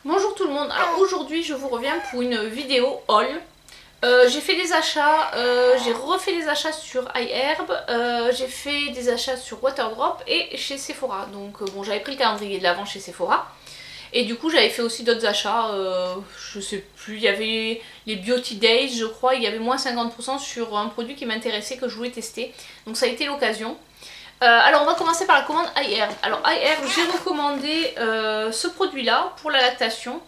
Bonjour tout le monde, alors aujourd'hui je vous reviens pour une vidéo haul. J'ai fait des achats, j'ai refait des achats sur iHerb, j'ai fait des achats sur Waterdrop et chez Sephora. Donc bon, j'avais pris le calendrier de l'avant chez Sephora. Et du coup j'avais fait aussi d'autres achats, je sais plus, il y avait les Beauty Days je crois, il y avait moins 50% sur un produit qui m'intéressait, que je voulais tester. Donc ça a été l'occasion. Alors on va commencer par la commande iHerb. Alors iHerb, j'ai recommandé ce produit là pour la lactation.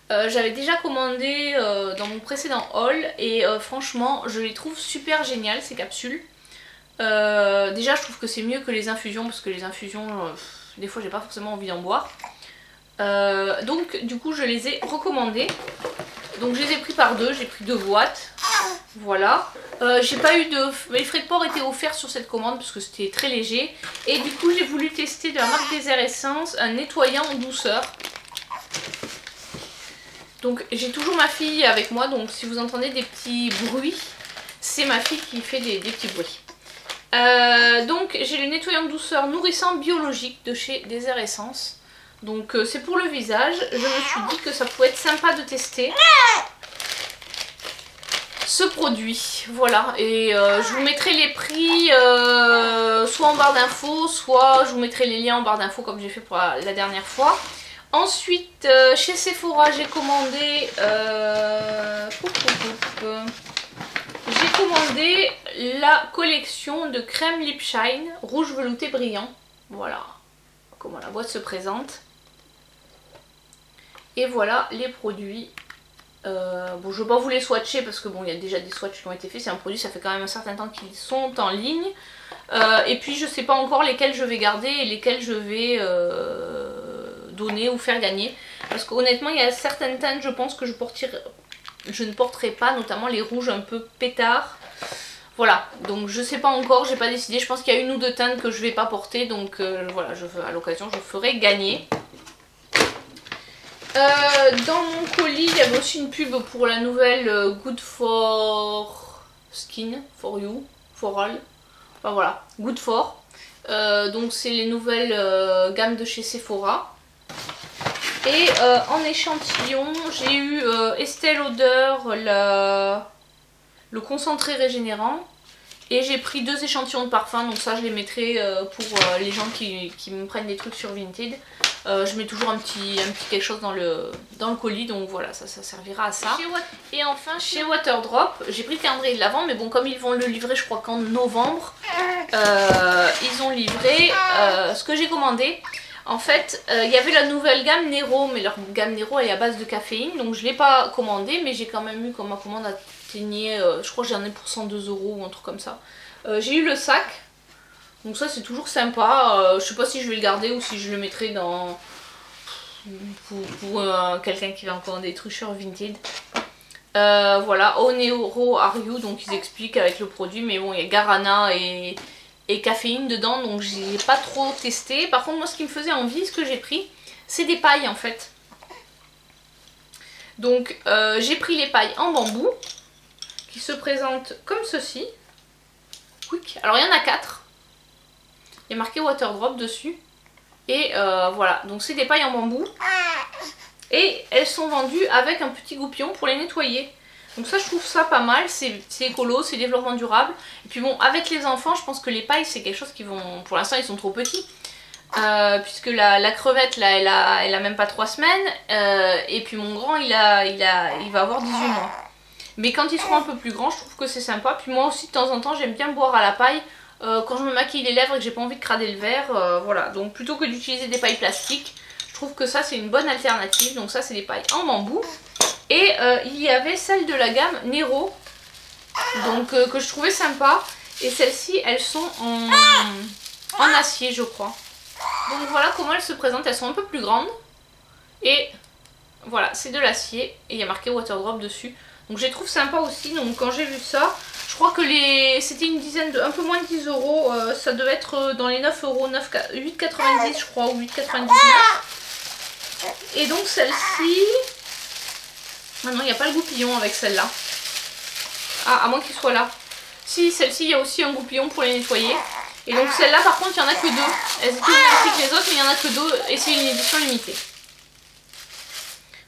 J'avais déjà commandé dans mon précédent haul et franchement je les trouve super géniales ces capsules. Déjà je trouve que c'est mieux que les infusions parce que les infusions des fois j'ai pas forcément envie d'en boire. Donc du coup je les ai recommandées. Donc je les ai pris par deux, j'ai pris 2 boîtes. Voilà. J'ai pas eu de... Les frais de port étaient offerts sur cette commande parce que c'était très léger. Et du coup j'ai voulu tester de la marque Désert Essence un nettoyant en douceur. Donc j'ai toujours ma fille avec moi, donc si vous entendez des petits bruits, c'est ma fille qui fait des petits bruits. Donc j'ai le nettoyant de douceur nourrissant biologique de chez Désert Essence. Donc c'est pour le visage. Je me suis dit que ça pouvait être sympa de tester ce produit. Voilà, et je vous mettrai les prix soit en barre d'infos, soit je vous mettrai les liens en barre d'infos comme j'ai fait pour la dernière fois. Ensuite, chez Sephora, j'ai commandé la collection de crème Lip Shine rouge velouté brillant. Voilà comment la boîte se présente. Et voilà les produits. Bon, je ne vais pas vous les swatcher parce que bon, il y a déjà des swatchs qui ont été faits. C'est un produit, ça fait quand même un certain temps qu'ils sont en ligne. Et puis je ne sais pas encore lesquels je vais garder et lesquels je vais donner ou faire gagner. Parce qu'honnêtement, il y a certaines teintes, je pense que je ne porterai pas, notamment les rouges un peu pétards. Voilà, donc je sais pas encore, j'ai pas décidé. Je pense qu'il y a 1 ou 2 teintes que je vais pas porter, donc voilà, à l'occasion, je ferai gagner. Dans mon colis, il y avait aussi une pub pour la nouvelle Good for Skin, for You, for All. Enfin voilà, Good for. Donc c'est les nouvelles gammes de chez Sephora. Et en échantillon, j'ai eu Estée Lauder, le concentré régénérant. Et j'ai pris 2 échantillons de parfum, donc ça je les mettrai pour les gens qui me prennent des trucs sur Vinted. Je mets toujours un petit quelque chose dans le colis, donc voilà, ça servira à ça. Et enfin chez Waterdrop, j'ai pris le calendrier de l'avant, mais bon, comme ils vont le livrer je crois qu'en novembre, ils ont livré ce que j'ai commandé. En fait, il y avait la nouvelle gamme Nero, mais leur gamme Nero elle est à base de caféine, donc je ne l'ai pas commandé, mais j'ai quand même eu, comme ma commande atteignait, je crois que j'en ai pour 102 € ou un truc comme ça. J'ai eu le sac, donc ça c'est toujours sympa. Je sais pas si je vais le garder ou si je le mettrai dans pour quelqu'un qui va me commander des trucs sur Vinted. Voilà, Onero Are You, donc ils expliquent avec le produit, mais bon, il y a Guarana et caféine dedans, donc je l'ai pas trop testé. Par contre moi ce qui me faisait envie, ce que j'ai pris, c'est des pailles en fait. Donc j'ai pris les pailles en bambou qui se présentent comme ceci. Quick. Alors il y en a 4, il y a marqué Waterdrop dessus. Et voilà, donc c'est des pailles en bambou et elles sont vendues avec un petit goupillon pour les nettoyer. Donc ça je trouve ça pas mal, c'est écolo, c'est développement durable. Et puis bon, avec les enfants je pense que les pailles c'est quelque chose qui vont... Pour l'instant ils sont trop petits. Puisque la crevette là elle a même pas 3 semaines. Et puis mon grand il va avoir 18 mois. Mais quand ils seront un peu plus grands je trouve que c'est sympa. Puis moi aussi de temps en temps j'aime bien boire à la paille. Quand je me maquille les lèvres et que j'ai pas envie de crader le verre. Voilà, donc plutôt que d'utiliser des pailles plastiques, je trouve que ça c'est une bonne alternative. Donc ça c'est des pailles en bambou. Et il y avait celle de la gamme Nero, donc que je trouvais sympa. Et celles-ci, elles sont en acier, je crois. Donc voilà comment elles se présentent. Elles sont un peu plus grandes. Et voilà, c'est de l'acier. Et il y a marqué Waterdrop dessus. Donc je les trouve sympa aussi. Donc quand j'ai vu ça, je crois que c'était une dizaine un peu moins de 10 €. Ça devait être dans les 9 €, 8,90 je crois, ou 8,99. Et donc celle-ci... Ah non, il n'y a pas le goupillon avec celle-là. Ah, à moins qu'il soit là. Si, celle-ci, il y a aussi un goupillon pour les nettoyer. Et donc celle-là, par contre, il n'y en a que 2. Elles étaient plus petites que les autres, mais il n'y en a que 2. Et c'est une édition limitée.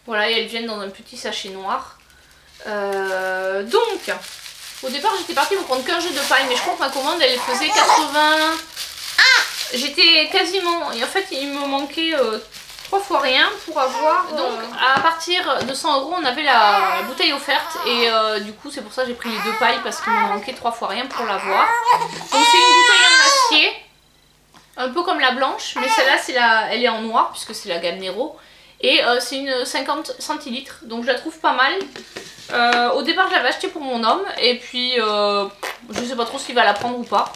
Voilà, et elles viennent dans un petit sachet noir. Donc, au départ j'étais partie pour prendre qu'un jeu de paille, mais je crois que ma commande elle faisait 80... J'étais quasiment... Et en fait il me manquait 3 fois rien pour avoir... Donc à partir de 100 € on avait la bouteille offerte. Et du coup c'est pour ça que j'ai pris les 2 pailles, parce qu'il me manquait 3 fois rien pour l'avoir. Donc c'est une bouteille en acier, un peu comme la blanche, mais celle-là elle est en noir puisque c'est la gamme Nero. Et c'est une 50 centilitres, donc je la trouve pas mal. Au départ je l'avais acheté pour mon homme, et puis je sais pas trop s'il va la prendre ou pas.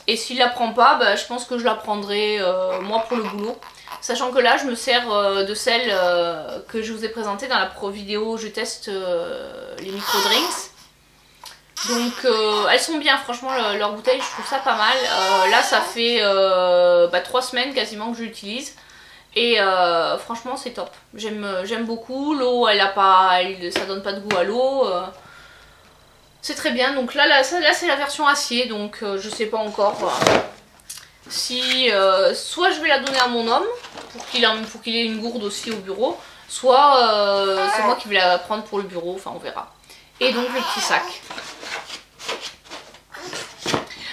Et s'il la prend pas, bah, je pense que je la prendrai moi pour le boulot. Sachant que là je me sers de celle que je vous ai présentée dans la vidéo je teste les micro drinks. Donc elles sont bien, franchement leurs bouteilles je trouve ça pas mal. Là ça fait 3 semaines quasiment que je l'utilise. Et franchement c'est top, j'aime beaucoup. L'eau ça donne pas de goût à l'eau, c'est très bien. Donc là c'est la version acier, donc je sais pas encore si soit je vais la donner à mon homme pour qu'il ait une gourde aussi au bureau, soit c'est moi qui vais la prendre pour le bureau, enfin on verra. Et donc le petit sac.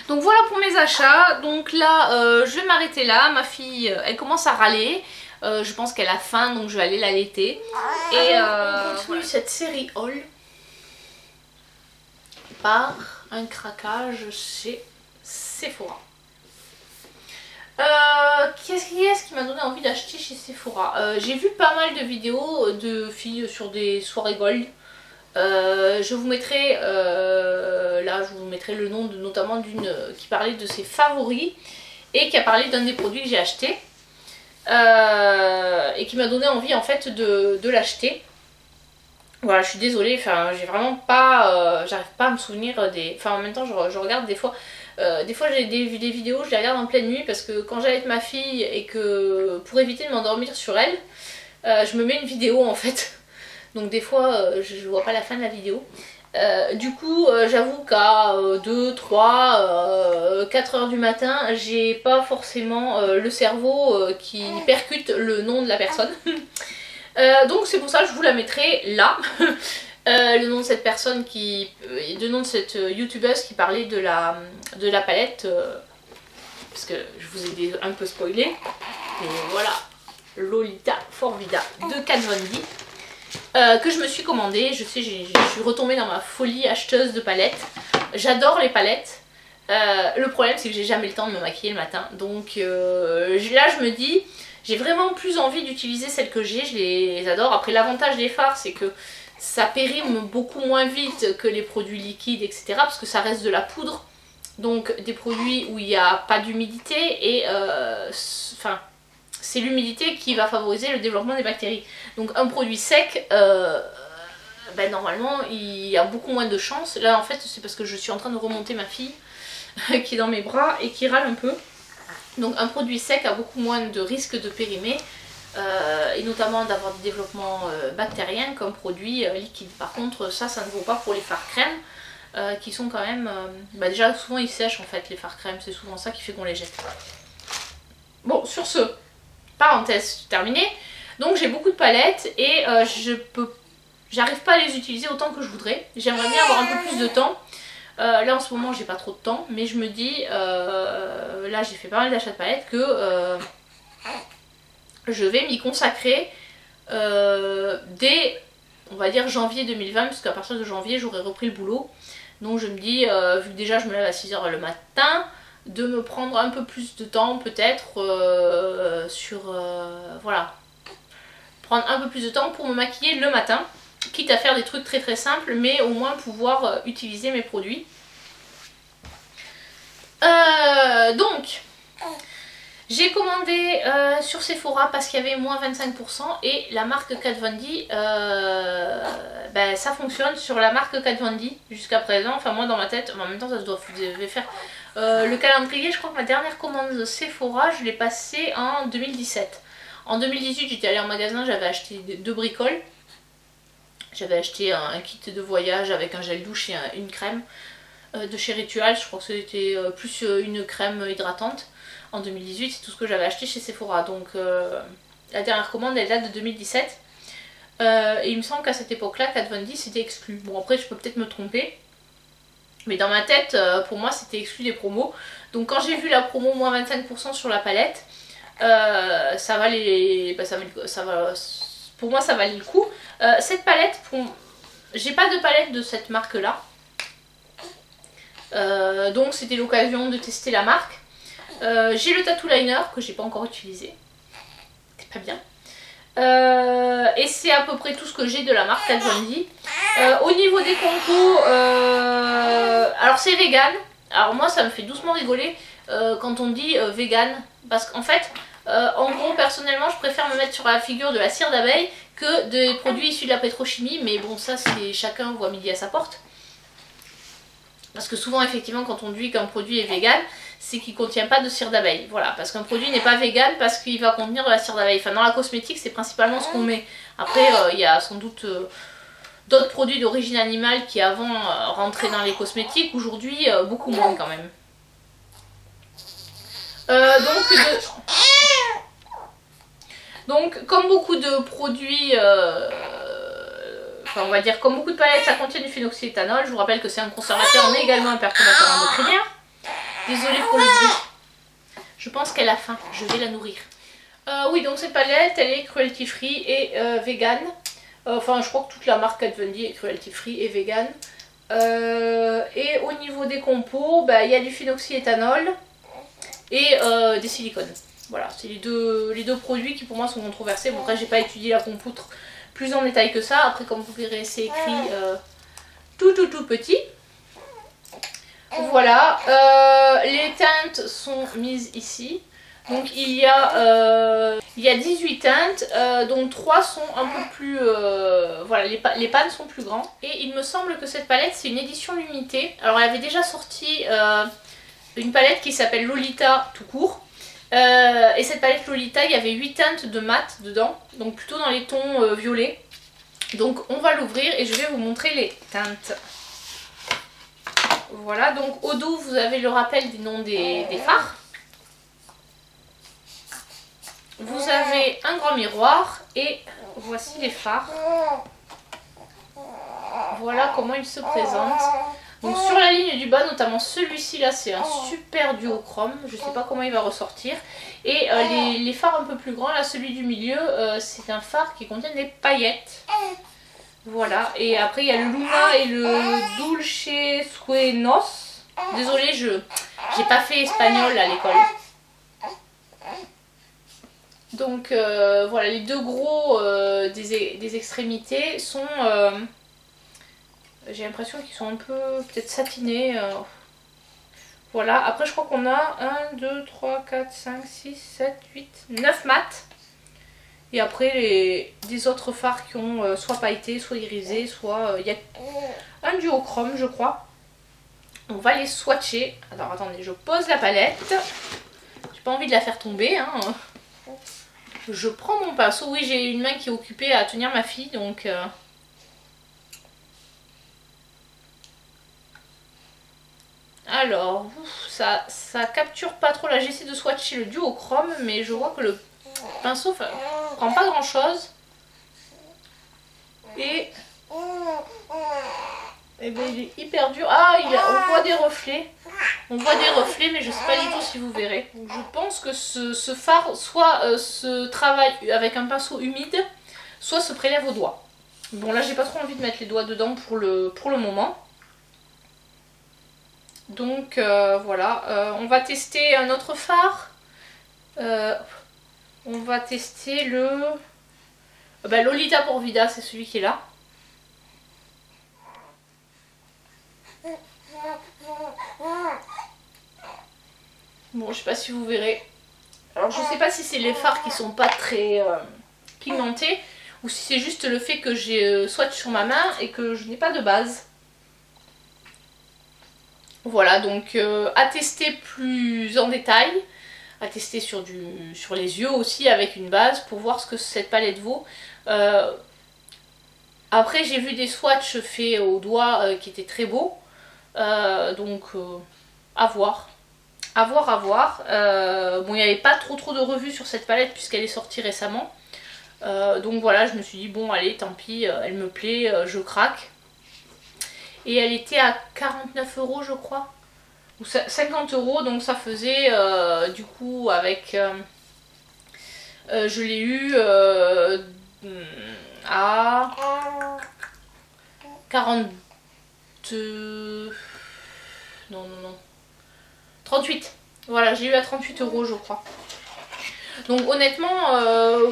Donc voilà pour mes achats. Donc là je vais m'arrêter là. Ma fille elle commence à râler, je pense qu'elle a faim, donc je vais aller l'allaiter. Et on continue cette série haul par un craquage chez Sephora. Qu'est-ce qui m'a donné envie d'acheter chez Sephora? J'ai vu pas mal de vidéos de filles sur des soirées gold. Je vous mettrai là je vous mettrai le nom notamment d'une qui parlait de ses favoris et qui a parlé d'un des produits que j'ai acheté et qui m'a donné envie en fait de l'acheter. Voilà, je suis désolée, enfin j'ai vraiment pas j'arrive pas à me souvenir des... Enfin en même temps je regarde des fois j'ai des vidéos, je les regarde en pleine nuit parce que quand j'allaite ma fille et que pour éviter de m'endormir sur elle, je me mets une vidéo en fait. Donc des fois je vois pas la fin de la vidéo. Du coup j'avoue qu'à 2, 3, 4 heures du matin j'ai pas forcément le cerveau qui percute le nom de la personne. Donc c'est pour ça que je vous la mettrai là. Le nom de cette personne le nom de cette youtubeuse qui parlait de la palette, parce que je vous ai un peu spoilé. Et voilà, Lolita Forvida de Kat Von D, que je me suis commandée. Je sais, je suis retombée dans ma folie acheteuse de palettes. J'adore les palettes. Le problème c'est que j'ai jamais le temps de me maquiller le matin. Donc là je me dis, j'ai vraiment plus envie d'utiliser celles que j'ai, je les adore. Après l'avantage des fards c'est que ça périme beaucoup moins vite que les produits liquides, etc. Parce que ça reste de la poudre. Donc des produits où il n'y a pas d'humidité et enfin c'est l'humidité qui va favoriser le développement des bactéries. Donc un produit sec, normalement il y a beaucoup moins de chances. Là en fait c'est parce que je suis en train de remonter ma fille qui est dans mes bras et qui râle un peu. Donc un produit sec a beaucoup moins de risques de périmer. Et notamment d'avoir des développements bactériens comme produit liquide. Par contre ça ne vaut pas pour les fards crème qui sont quand même... déjà souvent ils sèchent en fait les fards crème, c'est souvent ça qui fait qu'on les jette. Bon sur ce, parenthèse terminée. Donc j'ai beaucoup de palettes et j'arrive pas à les utiliser autant que je voudrais. J'aimerais bien avoir un peu plus de temps. Là en ce moment j'ai pas trop de temps, mais je me dis, là j'ai fait pas mal d'achats de palettes que je vais m'y consacrer dès, on va dire, janvier 2020, parce qu'à partir de janvier j'aurai repris le boulot. Donc je me dis, vu que déjà je me lève à 6 h le matin, de me prendre un peu plus de temps peut-être voilà, prendre un peu plus de temps pour me maquiller le matin, quitte à faire des trucs très très simples, mais au moins pouvoir utiliser mes produits. Donc j'ai commandé sur Sephora parce qu'il y avait moins 25% et la marque Kat Von D, ça fonctionne sur la marque Kat Von D jusqu'à présent. Enfin moi dans ma tête, en même temps ça se doit faire le calendrier. Je crois que ma dernière commande Sephora je l'ai passée en 2017. En 2018 j'étais allée en magasin, j'avais acheté 2 bricoles. J'avais acheté un kit de voyage avec un gel douche et une crème de chez Ritual. Je crois que c'était plus une crème hydratante. En 2018 c'est tout ce que j'avais acheté chez Sephora. Donc la dernière commande elle date de 2017. Et il me semble qu'à cette époque-là, Kat Von D c'était exclu. Bon après je peux peut-être me tromper. Mais dans ma tête, pour moi c'était exclu des promos. Donc quand j'ai vu la promo moins 25% sur la palette, ça valait, pour moi ça valait le coup. Cette palette, j'ai pas de palette de cette marque là. Donc c'était l'occasion de tester la marque. J'ai le tattoo liner que j'ai pas encore utilisé. C'est pas bien. Et c'est à peu près tout ce que j'ai de la marque Kat Von D. Au niveau des compos, alors c'est vegan. Alors moi ça me fait doucement rigoler quand on dit vegan. Parce qu'en fait, en gros personnellement je préfère me mettre sur la figure de la cire d'abeille que des produits issus de la pétrochimie. Mais bon ça c'est chacun voit midi à sa porte. Parce que souvent effectivement quand on dit qu'un produit est vegan, c'est qu'il ne contient pas de cire d'abeille. Voilà, parce qu'un produit n'est pas vegan parce qu'il va contenir de la cire d'abeille. Enfin dans la cosmétique c'est principalement ce qu'on met. Après il y a sans doute d'autres produits d'origine animale qui avant rentraient dans les cosmétiques. Aujourd'hui beaucoup moins quand même. Donc comme beaucoup de produits... Enfin, on va dire, comme beaucoup de palettes, ça contient du phénoxyéthanol. Je vous rappelle que c'est un conservateur, mais également un perturbateur endocrinien. Désolée pour le bruit. Je pense qu'elle a faim. Je vais la nourrir. Oui, donc cette palette, elle est cruelty free et vegan. Enfin, je crois que toute la marque Kat Von D est cruelty free et vegan. Et au niveau des compos, bah, y a du phénoxyéthanol et des silicones. Voilà, c'est les deux produits qui pour moi sont controversés. Bon, après, j'ai pas étudié la compoudre plus en détail que ça. Après comme vous verrez c'est écrit tout petit. Voilà, les teintes sont mises ici. Donc il y a 18 teintes, dont 3 sont un peu plus... voilà, les pannes sont plus grands. Et il me semble que cette palette c'est une édition limitée. Alors elle avait déjà sorti une palette qui s'appelle Lolita tout court. Et cette palette Lolita, il y avait 8 teintes de mat dedans, donc plutôt dans les tons violets. Donc on va l'ouvrir et je vais vous montrer les teintes. Voilà, donc au dos vous avez le rappel des noms des fards. Vous avez un grand miroir et voici les fards. Voilà comment ils se présentent. Donc sur la ligne du bas, notamment celui-ci là, c'est un super duochrome. Je sais pas comment il va ressortir. Et les fards un peu plus grands, là celui du milieu, c'est un fard qui contient des paillettes. Voilà, et après il y a le Luna et le Dulce Sueños. Désolée, j'ai pas fait espagnol à l'école. Donc voilà, les deux gros des extrémités sont... j'ai l'impression qu'ils sont un peu peut-être satinés. Voilà, après je crois qu'on a 1, 2, 3, 4, 5, 6, 7, 8, 9 mats. Et après des autres fards qui ont soit pailleté, soit irisé, soit... il y a un duochrome je crois. On va les swatcher. Alors attendez, je pose la palette. J'ai pas envie de la faire tomber. Hein. Je prends mon pinceau. Oui, j'ai une main qui est occupée à tenir ma fille donc... Alors, ça capture pas trop. Là, j'essaie de swatcher le duochrome, mais je vois que le pinceau prend pas grand chose. Et ben, il est hyper dur. Ah, on voit des reflets. On voit des reflets, mais je sais pas du tout si vous verrez. Donc, je pense que ce fard soit se travaille avec un pinceau humide, soit se prélève au doigt. Bon, là, j'ai pas trop envie de mettre les doigts dedans pour le moment. Donc voilà, on va tester un autre fard. On va tester le Lolita Porvida, c'est celui qui est là. Bon, je sais pas si vous verrez. Alors je sais pas si c'est les fards qui sont pas très pigmentés ou si c'est juste le fait que j'ai swatch sur ma main et que je n'ai pas de base. Voilà, donc à tester plus en détail, à tester sur les yeux aussi avec une base pour voir ce que cette palette vaut. Après j'ai vu des swatchs faits au doigt qui étaient très beaux, donc à voir. À voir. Bon, il n'y avait pas trop de revues sur cette palette puisqu'elle est sortie récemment. Donc voilà, je me suis dit bon allez tant pis, elle me plaît, je craque. Et elle était à 49 € je crois, ou 50 €, donc ça faisait du coup avec... je l'ai eu à 40... non, 38. Voilà, j'ai eu à 38 € je crois. Donc honnêtement,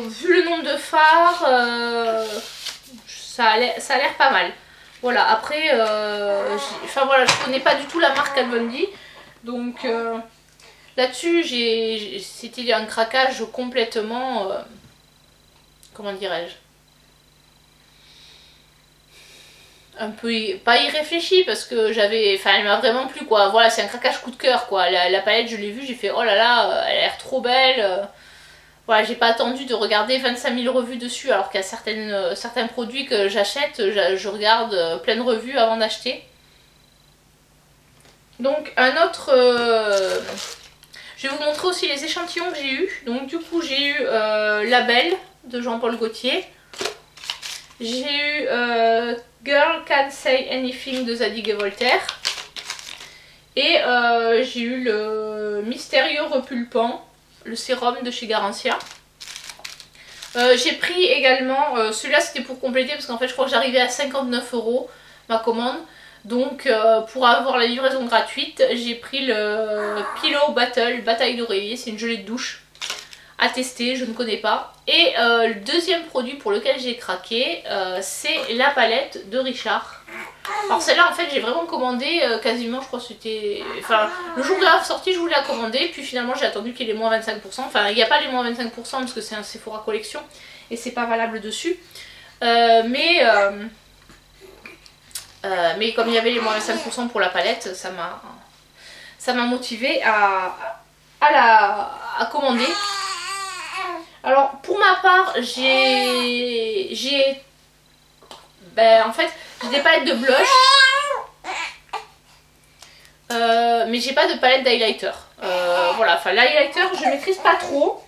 vu le nombre de fards, ça a l'air pas mal. Voilà, après, enfin voilà, je connais pas du tout la marque Kat Von D. Donc là-dessus, c'était un craquage complètement, comment dirais-je, un peu, pas irréfléchi parce que j'avais, enfin elle m'a vraiment plu quoi. Voilà, c'est un craquage coup de cœur quoi. La palette, je l'ai vue, j'ai fait oh là là, elle a l'air trop belle. Voilà, j'ai pas attendu de regarder 25 000 revues dessus alors qu'il y a certains produits que j'achète, je regarde plein de revues avant d'acheter. Donc un autre... je vais vous montrer aussi les échantillons que j'ai eu. Donc du coup j'ai eu La Belle de Jean-Paul Gaultier. J'ai eu Girl Can't Say Anything de Zadig et Voltaire. Et j'ai eu le Mystérieux Repulpant, le sérum de chez Garantia. J'ai pris également, celui-là c'était pour compléter parce qu'en fait je crois que j'arrivais à 59 € ma commande. Donc pour avoir la livraison gratuite, j'ai pris le Pillow Battle, bataille d'oreiller, c'est une gelée de douche à tester, je ne connais pas. Et le deuxième produit pour lequel j'ai craqué, c'est la palette de Richard. Alors celle-là en fait j'ai vraiment commandé quasiment, je crois que c'était... Enfin le jour de la sortie je voulais la commander, puis finalement j'ai attendu qu'il y ait les moins 25%. Enfin il n'y a pas les moins 25% parce que c'est un Sephora Collection et c'est pas valable dessus. Mais comme il y avait les moins 25% pour la palette, ça m'a motivé à commander. Alors pour ma part en fait j'ai des palettes de blush, mais j'ai pas de palette d'highlighter. Voilà, enfin l'highlighter je maîtrise pas trop.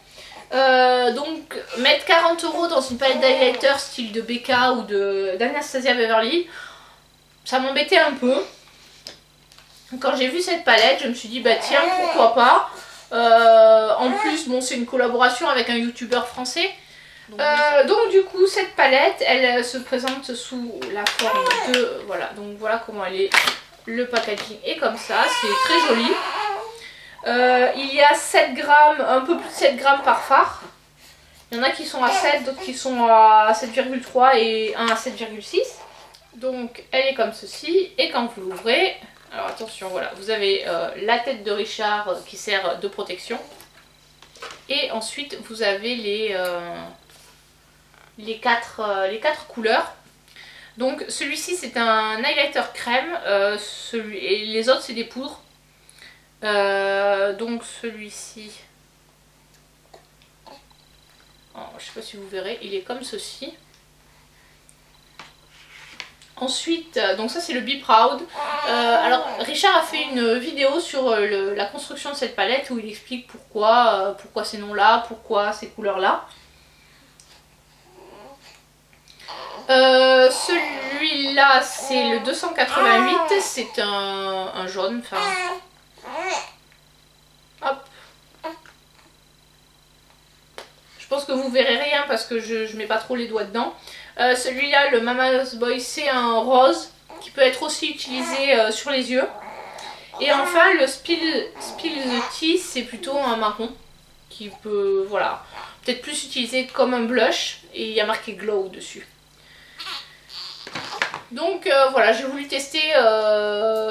Donc mettre 40 € dans une palette d'highlighter style de BK ou d'Anastasia Beverly, ça m'embêtait un peu. Quand j'ai vu cette palette, je me suis dit bah tiens pourquoi pas. En plus bon c'est une collaboration avec un youtubeur français. Donc du coup cette palette elle se présente sous la forme de... Voilà, donc voilà comment elle est. Le packaging est comme ça, c'est très joli. Il y a 7 grammes, un peu plus de 7 grammes par fard. Il y en a qui sont à 7, d'autres qui sont à 7,3 et un à 7,6. Donc elle est comme ceci, et quand vous l'ouvrez, alors attention, voilà, vous avez la tête de Richard qui sert de protection. Et ensuite vous avez les quatre couleurs. Donc celui-ci c'est un highlighter crème, et les autres c'est des poudres. Donc celui-ci, je sais pas si vous verrez, il est comme ceci. Ensuite, donc ça c'est le Be Proud. Alors Richard a fait une vidéo sur la construction de cette palette où il explique pourquoi ces noms là, pourquoi ces couleurs là. Celui-là c'est le 288, c'est un jaune, enfin... Hop. Je pense que vous verrez rien parce que je mets pas trop les doigts dedans. Celui-là, le Mama's Boy, c'est un rose qui peut être aussi utilisé sur les yeux. Et enfin le Spill the Tea, c'est plutôt un marron qui peut, voilà, peut-être plus utilisé comme un blush, et il y a marqué Glow dessus. Donc voilà, j'ai voulu tester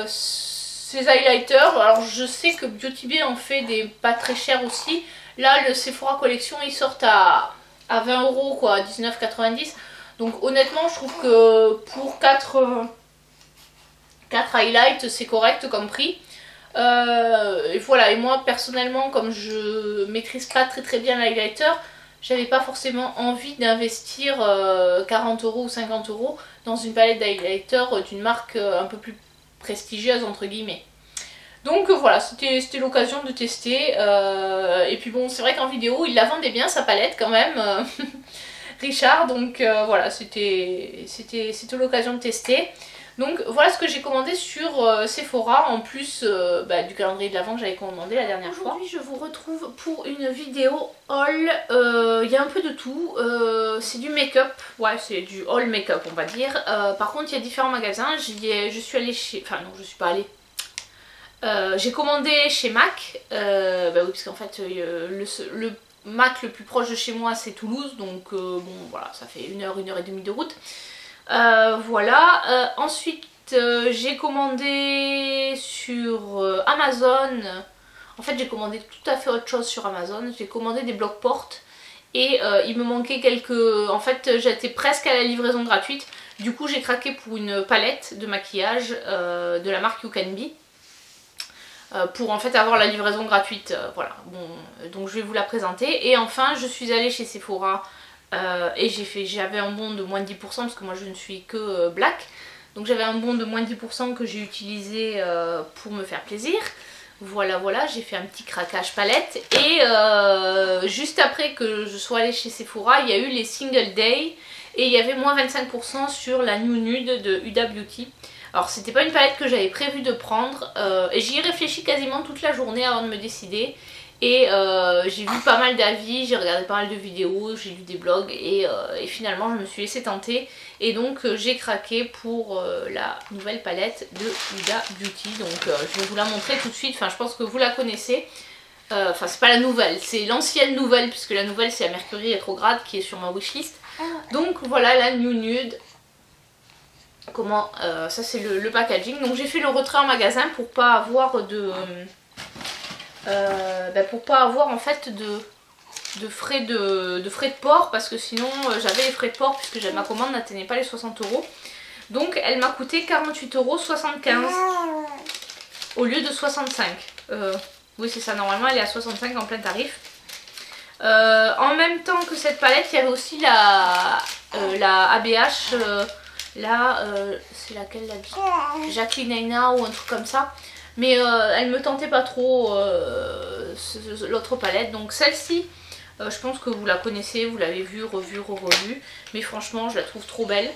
ces highlighters. Alors je sais que Beauty Bay en fait des pas très chers aussi. Là le Sephora Collection ils sortent à 20 € quoi, à 19,90 €. Donc honnêtement je trouve que pour 4 highlights c'est correct comme prix. Et voilà, et moi personnellement comme je maîtrise pas très bien l'highlighter, j'avais pas forcément envie d'investir 40 € ou 50 € dans une palette d'highlighter d'une marque un peu plus prestigieuse entre guillemets. Donc voilà, c'était l'occasion de tester. Et puis bon, c'est vrai qu'en vidéo il la vendait bien sa palette quand même. Richard. Donc voilà, c'était l'occasion de tester. Donc voilà ce que j'ai commandé sur Sephora, en plus du calendrier de l'Avent que j'avais commandé la dernière fois. Aujourd'hui je vous retrouve pour une vidéo haul, il y a un peu de tout, c'est du make-up, ouais c'est du haul make-up on va dire. Par contre il y a différents magasins, je suis allée chez, enfin non je suis pas allée. J'ai commandé chez MAC, oui parce qu'en fait le MAC le plus proche de chez moi c'est Toulouse, donc bon voilà ça fait 1 heure, 1 heure et demie de route. Voilà, ensuite j'ai commandé sur Amazon, en fait j'ai commandé tout à fait autre chose sur Amazon, j'ai commandé des blocs portes et il me manquait quelques, en fait j'étais presque à la livraison gratuite, du coup j'ai craqué pour une palette de maquillage de la marque You Can Be. Pour en fait avoir la livraison gratuite, voilà, bon, donc je vais vous la présenter. Et enfin je suis allée chez Sephora et j'avais un bon de moins de 10% parce que moi je ne suis que black, donc j'avais un bon de moins de 10% que j'ai utilisé pour me faire plaisir. Voilà, voilà, j'ai fait un petit craquage palette et juste après que je sois allée chez Sephora, il y a eu les single day et il y avait moins 25% sur la New Nude de Huda Beauty. Alors c'était pas une palette que j'avais prévu de prendre et j'y ai réfléchi quasiment toute la journée avant de me décider. Et j'ai vu pas mal d'avis, j'ai regardé pas mal de vidéos, j'ai lu des blogs et finalement je me suis laissée tenter. Et donc j'ai craqué pour la nouvelle palette de Huda Beauty. Donc je vais vous la montrer tout de suite, enfin je pense que vous la connaissez. Enfin c'est pas la nouvelle, c'est l'ancienne nouvelle puisque la nouvelle c'est la Mercury rétrograde qui est sur ma wishlist. Donc voilà la New Nude. Comment ça c'est le packaging. Donc j'ai fait le retrait en magasin pour pas avoir de... pour pas avoir en fait de frais de port, parce que sinon j'avais les frais de port puisque ma commande n'atteignait pas les 60 €. Donc elle m'a coûté 48,75 € au lieu de 65. Oui c'est ça, normalement elle est à 65 en plein tarif. En même temps que cette palette il y avait aussi la ABH, c'est laquelle la Jacqueline Aina ou un truc comme ça. Mais elle me tentait pas trop l'autre palette. Donc celle-ci, je pense que vous la connaissez, vous l'avez vue, revue, revue. Mais franchement, je la trouve trop belle.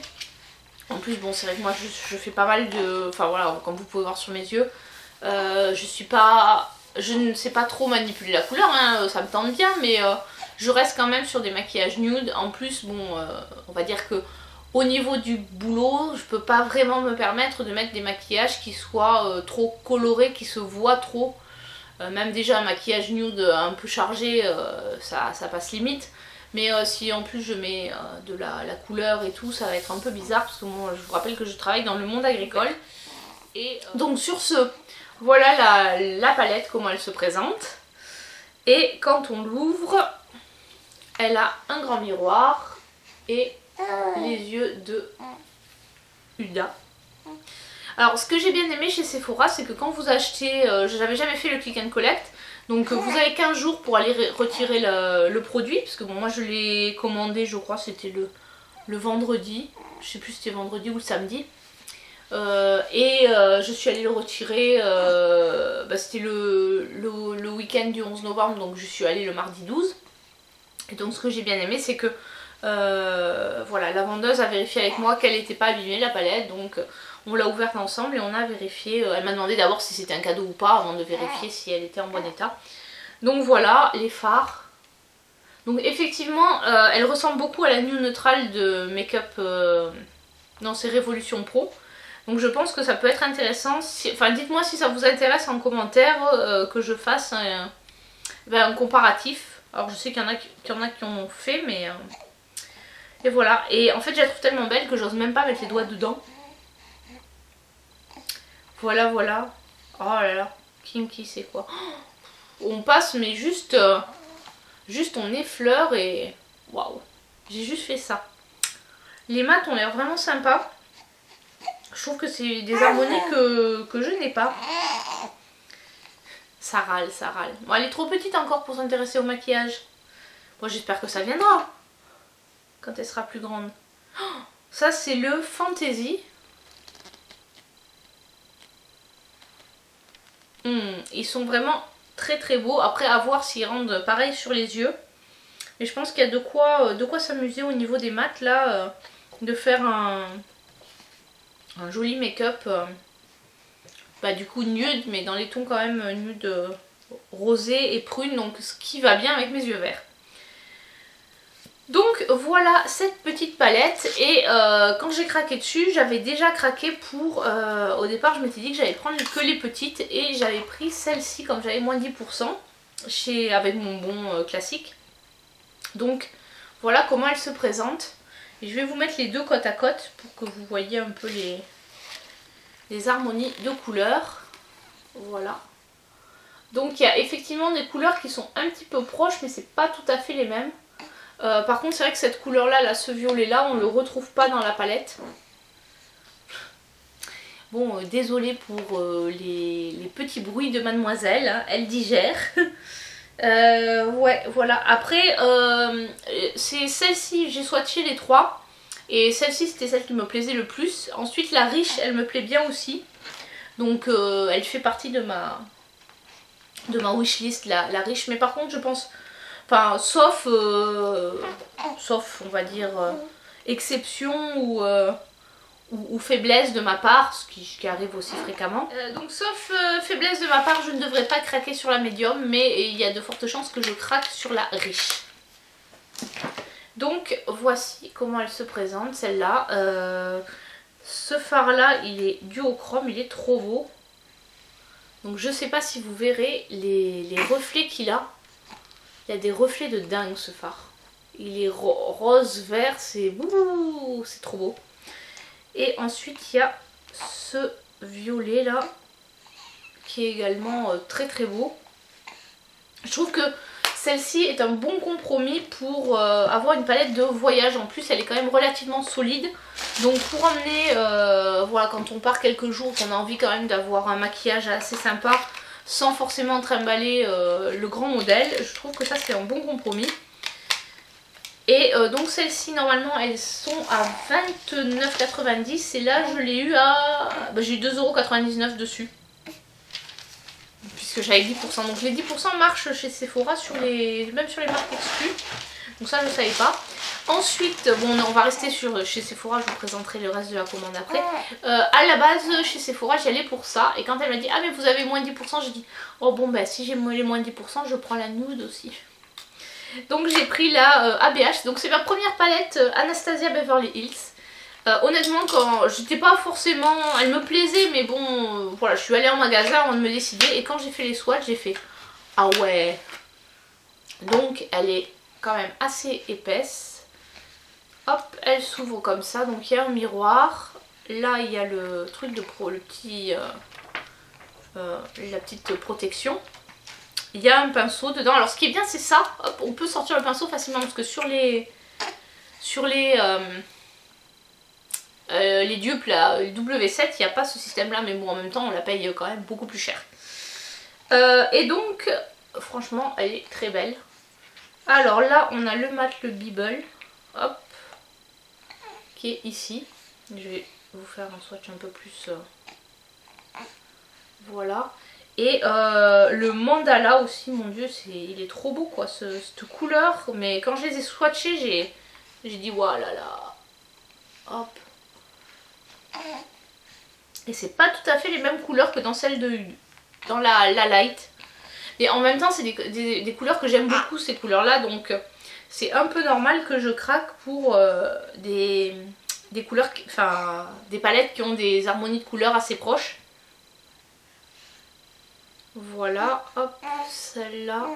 En plus, bon, c'est vrai que moi, je fais pas mal de... Enfin voilà, comme vous pouvez voir sur mes yeux, je ne sais pas trop manipuler la couleur, hein, ça me tente bien. Mais je reste quand même sur des maquillages nude. En plus, bon, on va dire que... Au niveau du boulot, je peux pas vraiment me permettre de mettre des maquillages qui soient trop colorés, qui se voient trop. Même déjà un maquillage nude un peu chargé, ça passe limite. Mais si en plus je mets de la couleur et tout, ça va être un peu bizarre. Parce que moi, je vous rappelle que je travaille dans le monde agricole. Et donc sur ce, voilà la palette, comment elle se présente. Et quand on l'ouvre, elle a un grand miroir et... les yeux de Huda. Alors ce que j'ai bien aimé chez Sephora, c'est que quand vous achetez, j'avais jamais fait le click and collect, donc vous avez 15 jours pour aller retirer le produit, parce que bon moi je l'ai commandé, je crois c'était le vendredi, je sais plus si c'était vendredi ou le samedi, je suis allée le retirer, c'était le week-end du 11 novembre, donc je suis allée le mardi 12, et donc ce que j'ai bien aimé c'est que voilà, la vendeuse a vérifié avec moi qu'elle n'était pas abîmée la palette, donc on l'a ouverte ensemble et on a vérifié. Elle m'a demandé d'abord si c'était un cadeau ou pas avant de vérifier si elle était en bon état. Donc voilà les fards. Donc effectivement elle ressemble beaucoup à la New Neutral de Make-up dans ses Révolution Pro. Donc je pense que ça peut être intéressant. Enfin dites-moi si ça vous intéresse en commentaire que je fasse un comparatif. Alors je sais qu'il y en a qui en ont fait mais... Et voilà, et en fait je la trouve tellement belle que j'ose même pas mettre les doigts dedans. Voilà, voilà. Oh là là, Kimchi c'est quoi? On passe mais juste on effleure et... Waouh, j'ai juste fait ça. Les mats ont l'air vraiment sympas. Je trouve que c'est des harmonies que je n'ai pas. Ça râle, ça râle. Bon, elle est trop petite encore pour s'intéresser au maquillage. Bon, j'espère que ça viendra quand elle sera plus grande. Oh, ça c'est le Fantasy. Ils sont vraiment très très beaux. Après à voir s'ils rendent pareil sur les yeux. Mais je pense qu'il y a de quoi s'amuser au niveau des mats là, de faire un joli make-up, du coup nude, mais dans les tons quand même nude rosé et prune, donc ce qui va bien avec mes yeux verts. Donc voilà cette petite palette, et quand j'ai craqué dessus, j'avais déjà craqué pour... au départ je m'étais dit que j'allais prendre que les petites, et j'avais pris celle-ci comme j'avais moins 10% avec mon bon classique. Donc voilà comment elle se présente. Et je vais vous mettre les deux côte à côte pour que vous voyez un peu les harmonies de couleurs. Voilà. Donc il y a effectivement des couleurs qui sont un petit peu proches, mais c'est pas tout à fait les mêmes. Par contre c'est vrai que cette couleur là, ce violet là, on ne le retrouve pas dans la palette. Bon, désolée pour les petits bruits de mademoiselle, hein, elle digère. Ouais, voilà. Après, c'est celle-ci, j'ai swatché les trois. Et celle-ci, c'était celle qui me plaisait le plus. Ensuite, la riche, elle me plaît bien aussi. Donc, elle fait partie de ma wishlist, la riche. Mais par contre, je pense... Enfin, sauf, on va dire, exception ou faiblesse de ma part, ce qui arrive aussi fréquemment. Donc sauf faiblesse de ma part, je ne devrais pas craquer sur la médium, mais il y a de fortes chances que je craque sur la riche. Donc voici comment elle se présente, celle-là. Ce fard là, il est duochrome, il est trop beau. Donc je sais pas si vous verrez les reflets qu'il a. Il y a des reflets de dingue ce fard. Il est rose, vert, c'est trop beau. Et ensuite il y a ce violet là qui est également très très beau. Je trouve que celle-ci est un bon compromis pour avoir une palette de voyage. En plus elle est quand même relativement solide. Donc pour emmener, voilà, quand on part quelques jours, qu'on a envie quand même d'avoir un maquillage assez sympa sans forcément trimballer le grand modèle, je trouve que ça c'est un bon compromis. Et donc celles-ci normalement elles sont à 29,90 et là je l'ai eu à... j'ai eu 2,99 € dessus. Puisque j'avais 10%. Donc les 10% marchent chez Sephora même sur les marques exclues. Donc ça je savais pas. Ensuite, bon on va rester chez Sephora, je vous présenterai le reste de la commande après. À la base chez Sephora j'y allais pour ça. Et quand elle m'a dit ah mais vous avez moins 10%, j'ai dit oh bon bah si j'ai les moins 10% je prends la nude aussi. Donc j'ai pris la ABH, donc c'est ma première palette Anastasia Beverly Hills. Honnêtement quand j'étais pas forcément, elle me plaisait mais bon voilà, je suis allée en magasin avant de me décider et quand j'ai fait les swatchs j'ai fait ah ouais. Donc elle est quand même assez épaisse. Hop, elle s'ouvre comme ça, donc il y a un miroir. Là il y a le truc de la petite protection. Il y a un pinceau dedans. Alors ce qui est bien c'est ça, hop, on peut sortir le pinceau facilement parce que sur les dupes là, le W7 il n'y a pas ce système là, mais bon en même temps on la paye quand même beaucoup plus cher. Et donc franchement elle est très belle. Alors là on a le mat, le Bibble, hop, qui est ici. Je vais vous faire un swatch un peu plus, voilà. Et le mandala aussi, mon dieu, il est trop beau quoi, cette couleur. Mais quand je les ai swatchés, j'ai dit waouh là là. Hop. Et c'est pas tout à fait les mêmes couleurs que dans celle dans la light. Et en même temps, c'est des couleurs que j'aime beaucoup, ces couleurs là. Donc c'est un peu normal que je craque pour des couleurs, enfin des palettes qui ont des harmonies de couleurs assez proches. Voilà, hop, celle-là.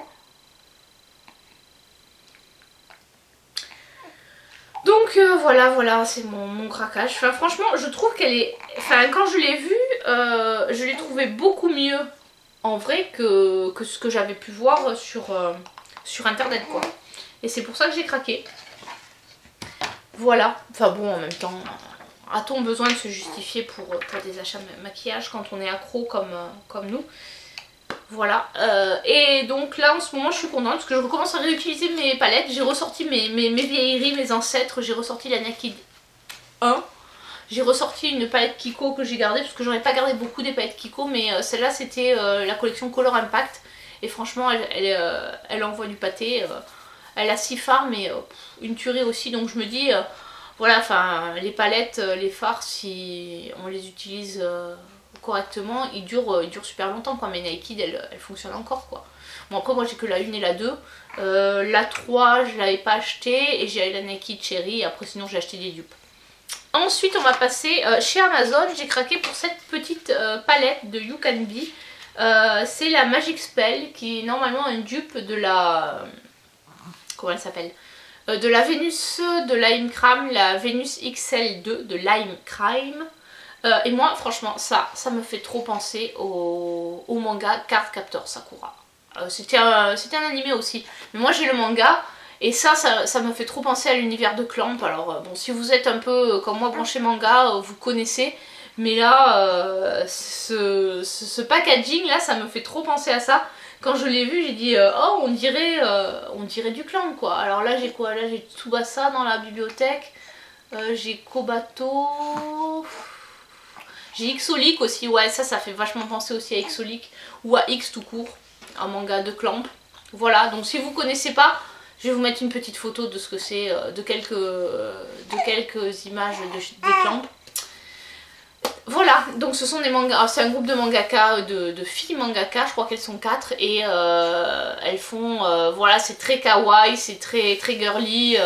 Donc voilà, c'est mon craquage. Enfin, franchement, je trouve qu'elle est... Enfin, quand je l'ai vue, je l'ai trouvée beaucoup mieux en vrai que ce que j'avais pu voir sur internet, quoi. Et c'est pour ça que j'ai craqué. Voilà. Enfin bon, en même temps, a-t-on besoin de se justifier pour des achats de maquillage quand on est accro comme nous? Voilà, et donc là en ce moment je suis contente parce que je recommence à réutiliser mes palettes. J'ai ressorti mes vieilleries, mes ancêtres. J'ai ressorti la Naked 1. J'ai ressorti une palette Kiko que j'ai gardée parce que j'en ai pas gardé beaucoup des palettes Kiko, mais celle-là c'était la collection Color Impact. Et franchement elle envoie du pâté. Elle a 6 fards, mais une tuerie aussi. Donc je me dis, voilà, enfin, les palettes, les fards, si on les utilise correctement, ils durent super longtemps, quoi. Mais Naked, elle fonctionne encore, quoi. Bon, après, moi j'ai que la 1 et la 2. La 3, je l'avais pas achetée, et j'ai la Naked Cherry. Et après, sinon, j'ai acheté des dupes. Ensuite, on va passer chez Amazon. J'ai craqué pour cette petite palette de You Can Be. C'est la Magic Spell, qui est normalement un dupe de la... comment elle s'appelle, de la Vénus de Lime Crime, la Vénus XL2 de Lime Crime. Et moi, franchement, ça me fait trop penser au manga Card Captor Sakura. C'était un animé aussi, mais moi j'ai le manga. Et ça me fait trop penser à l'univers de Clamp. Alors bon, si vous êtes un peu comme moi branché manga, vous connaissez. Mais là, ce packaging là, ça me fait trop penser à ça. Quand je l'ai vu, j'ai dit oh, on dirait du Clamp, quoi. Alors là, j'ai quoi? Là, j'ai Tsubasa dans la bibliothèque. J'ai Kobato. J'ai Xolic aussi. Ouais, ça fait vachement penser aussi à Xolic. Ou à X tout court. Un manga de Clamp. Voilà, donc si vous connaissez pas... Je vais vous mettre une petite photo de ce que c'est, de quelques images des Clamp. Voilà, donc ce sont des mangas, c'est un groupe de mangaka, de filles mangaka, je crois qu'elles sont 4. Et elles font, voilà, c'est très kawaii, c'est très girly.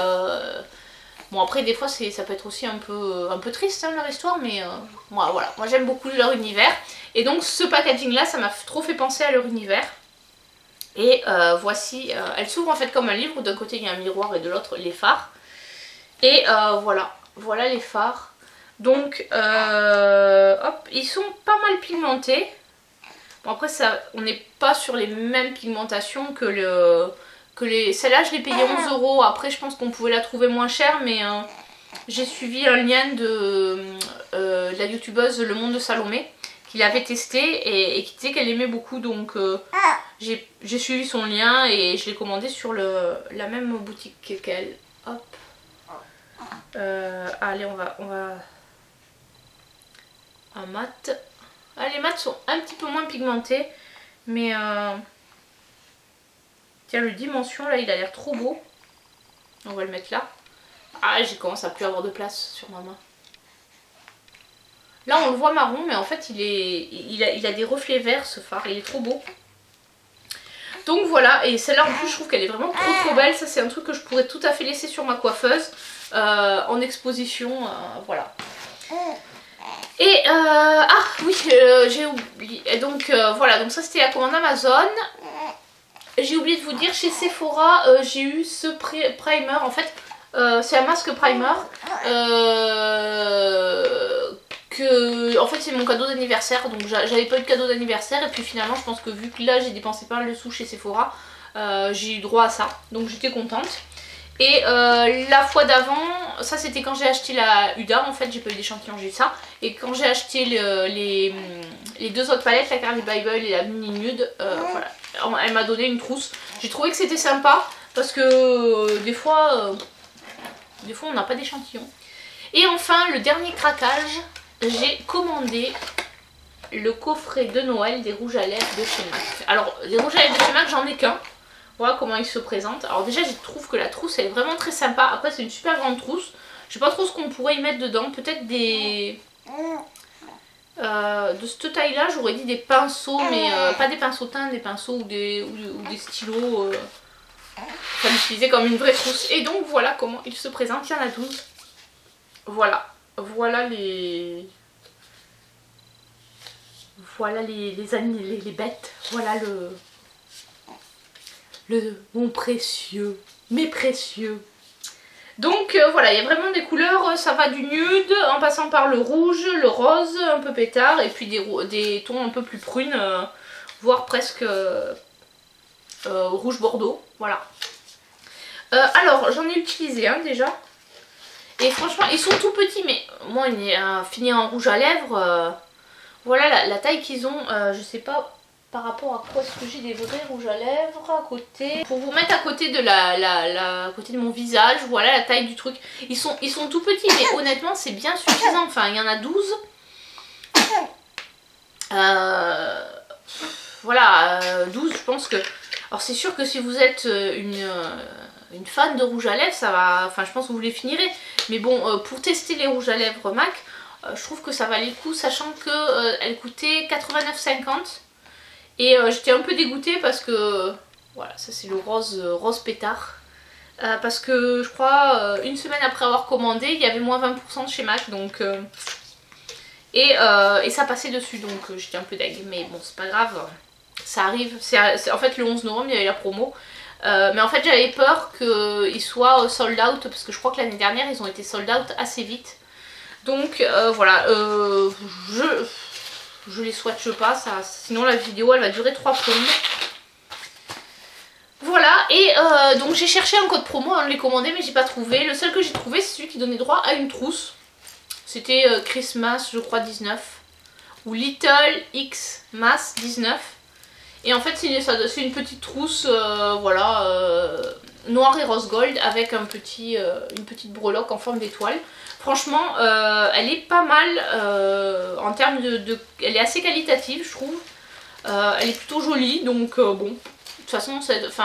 Bon, après des fois ça peut être aussi un peu triste, hein, leur histoire, mais voilà, moi j'aime beaucoup leur univers. Et donc ce packaging là, ça m'a trop fait penser à leur univers. Et voici, elle s'ouvre en fait comme un livre, d'un côté il y a un miroir et de l'autre les phares. Et voilà les phares. Donc hop, ils sont pas mal pigmentés. Bon après on n'est pas sur les mêmes pigmentations que les... Celle-là je l'ai payée 11 €, après je pense qu'on pouvait la trouver moins chère, mais j'ai suivi un lien de la youtubeuse Le Monde de Salomé, qui l'avait testé et qui disait qu'elle aimait beaucoup, donc j'ai suivi son lien et je l'ai commandé sur la même boutique qu'elle. Hop. Allez, on va... Un mat. Ah, les mats sont un petit peu moins pigmentés, mais tiens, le dimension là, il a l'air trop beau. On va le mettre là. Ah, j'ai commencé à plus avoir de place sur ma main. Là on le voit marron, mais en fait il a des reflets verts, ce phare, il est trop beau. Donc voilà, et celle-là en plus je trouve qu'elle est vraiment trop belle. Ça c'est un truc que je pourrais tout à fait laisser sur ma coiffeuse en exposition, voilà. Et ah oui, j'ai oublié, et donc voilà, donc ça c'était la commande Amazon. J'ai oublié de vous dire, chez Sephora j'ai eu ce primer, en fait c'est un masque primer en fait c'est mon cadeau d'anniversaire, donc j'avais pas eu de cadeau d'anniversaire, et puis finalement je pense que vu que là j'ai dépensé pas mal de sous chez Sephora, j'ai eu droit à ça, donc j'étais contente. Et la fois d'avant, ça c'était quand j'ai acheté la Huda, en fait j'ai pas eu d'échantillon, j'ai eu ça. Et quand j'ai acheté les deux autres palettes, la Carly Bible et la Mini Nude, voilà, elle m'a donné une trousse. J'ai trouvé que c'était sympa parce que des fois on n'a pas d'échantillon. Et enfin le dernier craquage, j'ai commandé le coffret de Noël des rouges à lèvres de chez MAC. Alors les rouges à lèvres de chez MAC, j'en ai qu'un. Voilà comment ils se présentent. Alors déjà je trouve que la trousse elle est vraiment très sympa. Après c'est une super grande trousse. Je sais pas trop ce qu'on pourrait y mettre dedans. Peut-être des... de cette taille là j'aurais dit des pinceaux, mais pas des pinceaux teints, des pinceaux ou des stylos. Enfin l'utiliser comme une vraie trousse. Et donc voilà comment il se présente. Il y en a 12. Voilà. Voilà les bêtes. Voilà mon précieux, mes précieux. Donc voilà, il y a vraiment des couleurs, ça va du nude en passant par le rouge, le rose un peu pétard, et puis des tons un peu plus prunes, voire presque rouge bordeaux. Voilà. Alors j'en ai utilisé un déjà. Et franchement, ils sont tout petits, mais moi, finir en rouge à lèvres, voilà la taille qu'ils ont. Je sais pas par rapport à quoi est-ce que j'ai des vrais rouges à lèvres à côté. Pour vous mettre à côté de à côté de mon visage, voilà la taille du truc. Ils sont tout petits, mais honnêtement, c'est bien suffisant. Enfin, il y en a 12. Voilà, 12, je pense que... Alors c'est sûr que si vous êtes une fan de rouge à lèvres, ça va, enfin je pense que vous les finirez. Mais bon, pour tester les rouges à lèvres MAC, je trouve que ça valait le coup, sachant que elle coûtait 89,50 €. Et j'étais un peu dégoûtée parce que, voilà, ça c'est le rose pétard. Parce que je crois, une semaine après avoir commandé, il y avait moins 20% de chez MAC, donc... Et ça passait dessus, donc j'étais un peu deg. Mais bon, c'est pas grave, ça arrive. En fait, le 11 novembre, il y avait la promo. Mais en fait, j'avais peur qu'ils soient sold out, parce que je crois que l'année dernière, ils ont été sold out assez vite. Donc voilà, je les swatche pas, sinon la vidéo, elle va durer 3 plombes. Voilà, et donc j'ai cherché un code promo avant de les commander, mais j'ai pas trouvé. Le seul que j'ai trouvé, c'est celui qui donnait droit à une trousse. C'était Christmas, je crois, 19. Ou Little X Mass 19. Et en fait, c'est une petite trousse, voilà, noir et rose gold, avec une petite breloque en forme d'étoile. Franchement, elle est pas mal en termes elle est assez qualitative, je trouve. Elle est plutôt jolie, donc bon. De toute façon,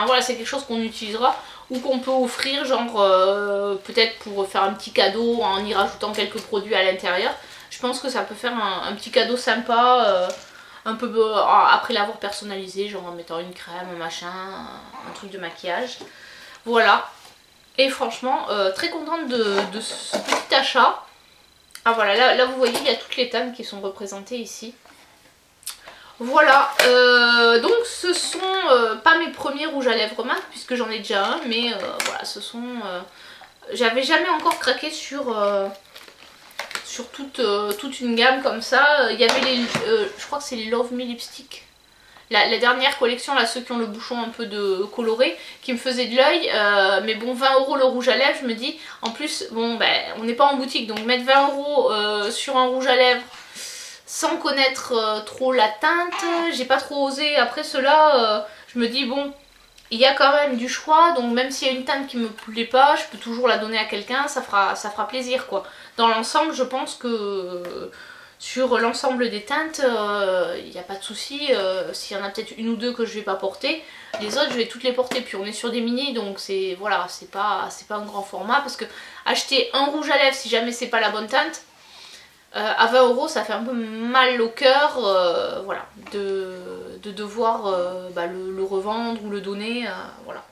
voilà, c'est quelque chose qu'on utilisera ou qu'on peut offrir, genre peut-être pour faire un petit cadeau en y rajoutant quelques produits à l'intérieur. Je pense que ça peut faire un petit cadeau sympa, un peu après l'avoir personnalisé, genre en mettant une crème, un machin, un truc de maquillage. Voilà. Et franchement, très contente de ce petit achat. Ah voilà, là vous voyez, il y a toutes les teintes qui sont représentées ici. Voilà, donc ce sont pas mes premiers rouges à lèvres MAC puisque j'en ai déjà un, mais voilà, ce sont... j'avais jamais encore craqué sur toute une gamme comme ça. Il y avait les... je crois que c'est les Love Me Lipstick. La dernière collection, là, ceux qui ont le bouchon un peu coloré, qui me faisaient de l'œil. Mais bon, 20 € le rouge à lèvres, je me dis, en plus, bon, ben, on n'est pas en boutique, donc mettre 20 € sur un rouge à lèvres, sans connaître trop la teinte, j'ai pas trop osé. Après cela, je me dis bon, il y a quand même du choix, donc même s'il y a une teinte qui me plaît pas, je peux toujours la donner à quelqu'un, ça fera plaisir quoi. Dans l'ensemble, je pense que sur l'ensemble des teintes, il n'y a pas de souci. S'il y en a peut-être une ou deux que je vais pas porter, les autres je vais toutes les porter. Puis on est sur des mini, donc c'est voilà, c'est pas un grand format, parce que acheter un rouge à lèvres si jamais c'est pas la bonne teinte, à 20 € ça fait un peu mal au cœur, voilà, de devoir le revendre ou le donner, voilà.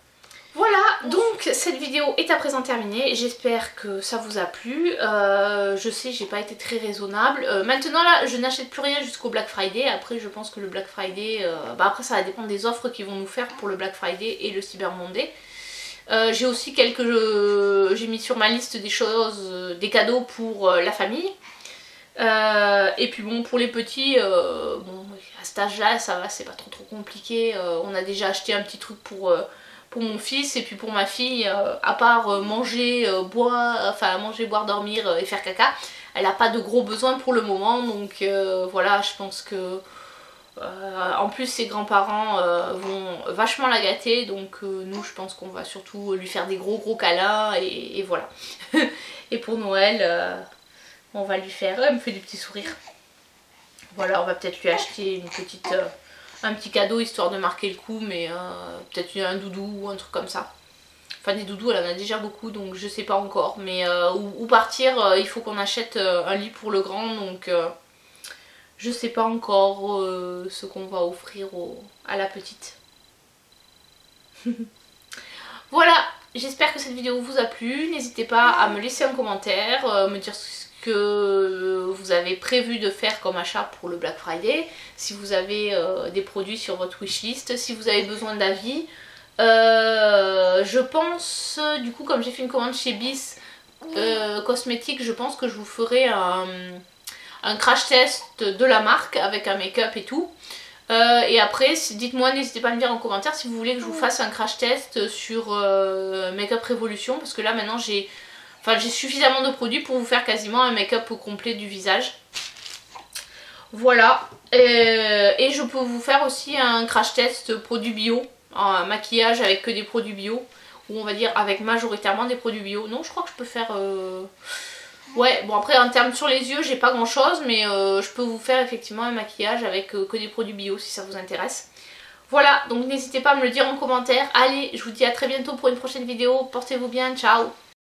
Voilà, donc cette vidéo est à présent terminée, j'espère que ça vous a plu. Je sais, j'ai pas été très raisonnable. Maintenant là, je n'achète plus rien jusqu'au Black Friday. Après je pense que le Black Friday, après ça va dépendre des offres qu'ils vont nous faire pour le Black Friday et le Cyber Monday. J'ai aussi j'ai mis sur ma liste des choses, des cadeaux pour la famille. Et puis bon, pour les petits, bon, à cet âge là ça va, c'est pas trop compliqué. On a déjà acheté un petit truc pour mon fils, et puis pour ma fille, à part manger, boire, dormir et faire caca, elle a pas de gros besoins pour le moment. Donc voilà, je pense que en plus ses grands-parents vont vachement la gâter, donc nous je pense qu'on va surtout lui faire des gros câlins, et voilà. Et pour Noël, on va lui faire... Elle me fait des petits sourires. Voilà, on va peut-être lui acheter un petit cadeau histoire de marquer le coup, mais peut-être un doudou ou un truc comme ça. Enfin des doudous, elle en a déjà beaucoup, donc je sais pas encore. Mais où partir, il faut qu'on achète un lit pour le grand, donc je sais pas encore ce qu'on va offrir à la petite. Voilà, j'espère que cette vidéo vous a plu. N'hésitez pas à me laisser un commentaire, me dire ce que vous avez prévu de faire comme achat pour le Black Friday, si vous avez des produits sur votre wishlist, si vous avez besoin d'avis. Je pense, du coup, comme j'ai fait une commande chez Bis Cosmétiques, je pense que je vous ferai un crash test de la marque avec un make-up et tout. Et après, dites-moi, n'hésitez pas à me dire en commentaire si vous voulez que je vous fasse un crash test sur Make-up Révolution, parce que là maintenant j'ai suffisamment de produits pour vous faire quasiment un make-up complet du visage. Voilà, et je peux vous faire aussi un crash test produits bio, un maquillage avec que des produits bio, ou on va dire avec majoritairement des produits bio. Non, je crois que je peux faire... Ouais, bon après en termes sur les yeux, j'ai pas grand chose, mais je peux vous faire effectivement un maquillage avec que des produits bio si ça vous intéresse. Voilà, donc n'hésitez pas à me le dire en commentaire. Allez, je vous dis à très bientôt pour une prochaine vidéo. Portez-vous bien, ciao.